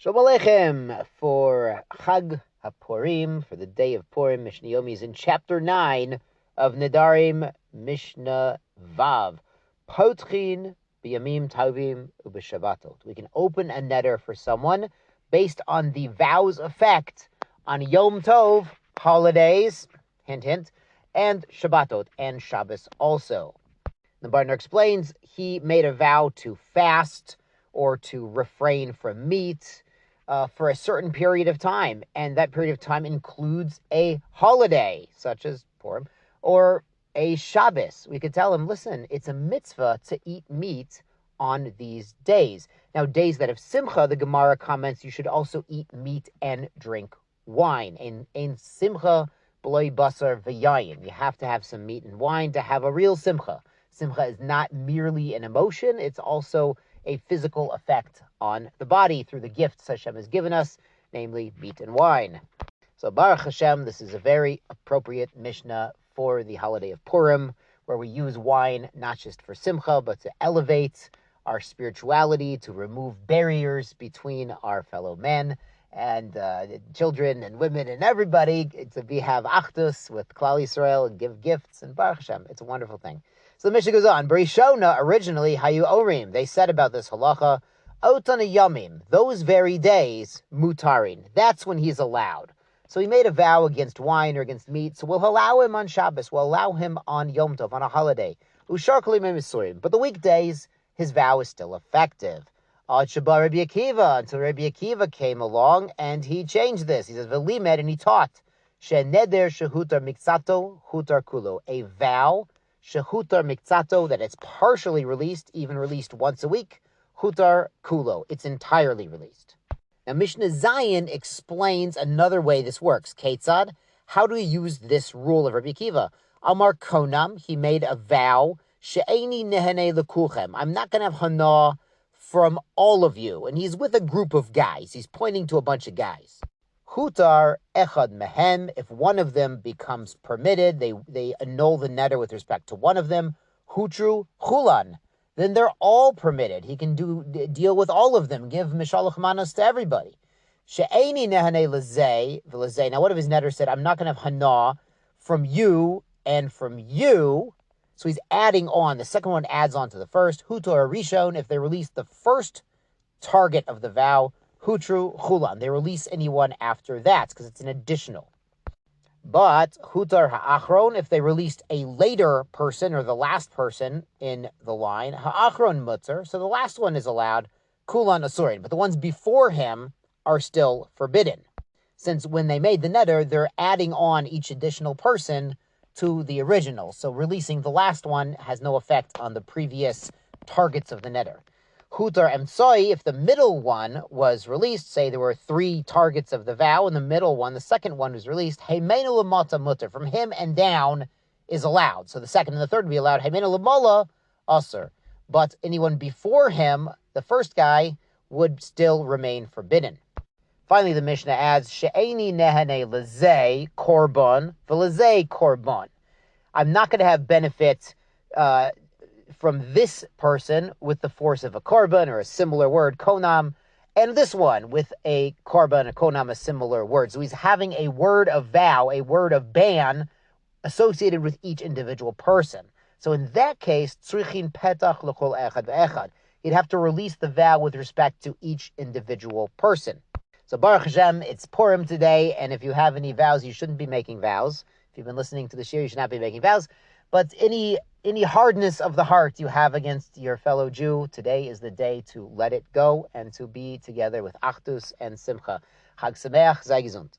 Shalom Aleichem for Chag HaPurim, for the day of Purim. Mishnah Yomi is in chapter 9 of Nedarim, Mishnah Vav. Potchin b'yamim tovim u'b'shabbatot. We can open a neder for someone based on the vow's effect on Yom Tov, holidays, hint, hint, and Shabbatot, and Shabbos also. The Barner explains he made a vow to fast or to refrain from meat for a certain period of time, and that period of time includes a holiday, such as Purim, or a Shabbos. We could tell him, listen, it's a mitzvah to eat meat on these days. Now, days that have simcha, the Gemara comments, you should also eat meat and drink wine. In simcha, b'loi basar v'yayin. You have to have some meat and wine to have a real simcha. Simcha is not merely an emotion, it's also a physical effect on the body through the gifts Hashem has given us, namely meat and wine. So Baruch Hashem, this is a very appropriate Mishnah for the holiday of Purim, where we use wine not just for simcha, but to elevate our spirituality, to remove barriers between our fellow men and children and women and everybody, to have achdus with Klal Yisrael and give gifts, and Baruch Hashem, it's a wonderful thing. So the Mishnah goes on. Barishona, originally, hayu orim. They said about this halacha, otana yamim, those very days, mutarin. That's when he's allowed. So he made a vow against wine or against meat, so we'll allow him on Shabbos, we'll allow him on Yom Tov, on a holiday. Ushar kalim misurim. But the weekdays, his vow is still effective. Ad Shabbat Rabbi Akiva, until Rabbi Akiva came along, and he changed this. He says, v'limed, and he taught, she'neder shehutar miksato, hutar kulo. A vow, shehutar miksato, that it's partially released, even released once a week, hutar kulo, it's entirely released. Now Mishnah Zayin explains another way this works. Ketzad, how do we use this rule of Rabbi Akiva? Amar konam, he made a vow, she'eni nehene lekulchem, I'm not going to have hana from all of you. And he's with a group of guys. He's pointing to a bunch of guys. Hutar echad mehem, if one of them becomes permitted, they annul the neder with respect to one of them. Hutru chulan, then they're all permitted. He can deal with all of them, give mishalach manos to everybody. She'eni nehane lezei v'lezei. Now, what if his neder said, I'm not going to have hana from you and from you? So he's adding on. The second one adds on to the first. Hutar rishon, if they release the first target of the vow, hutru chulan, they release anyone after that, because it's an additional. But hutar ha'achron, if they released a later person, or the last person in the line, ha'achron mutter, so the last one is allowed, kulan asurin, but the ones before him are still forbidden. Since when they made the neder, they're adding on each additional person to the original. So releasing the last one has no effect on the previous targets of the neder. Hutar emtsoi, if the middle one was released, say there were 3 targets of the vow, and the middle one, the second one was released, heimenu lamata mutter, from him and down is allowed. So the second and the third would be allowed, heimenu lamala asur. But anyone before him, the first guy, would still remain forbidden. Finally, the Mishnah adds, she'eni nehane lezei korban, v'lezei korban. I'm not going to have benefit from this person with the force of a korban, or a similar word, konam, and this one with a korban, a konam, a similar word. So he's having a word of vow, a word of ban, associated with each individual person. So in that case, tzrichin petach l'kol echad ve'echad. He'd have to release the vow with respect to each individual person. So Baruch Hashem, it's Purim today, and if you have any vows, you shouldn't be making vows. If you've been listening to the shir, you should not be making vows. But any hardness of the heart you have against your fellow Jew, today is the day to let it go and to be together with Achdus and Simcha. Chag Sameach, sei gesund.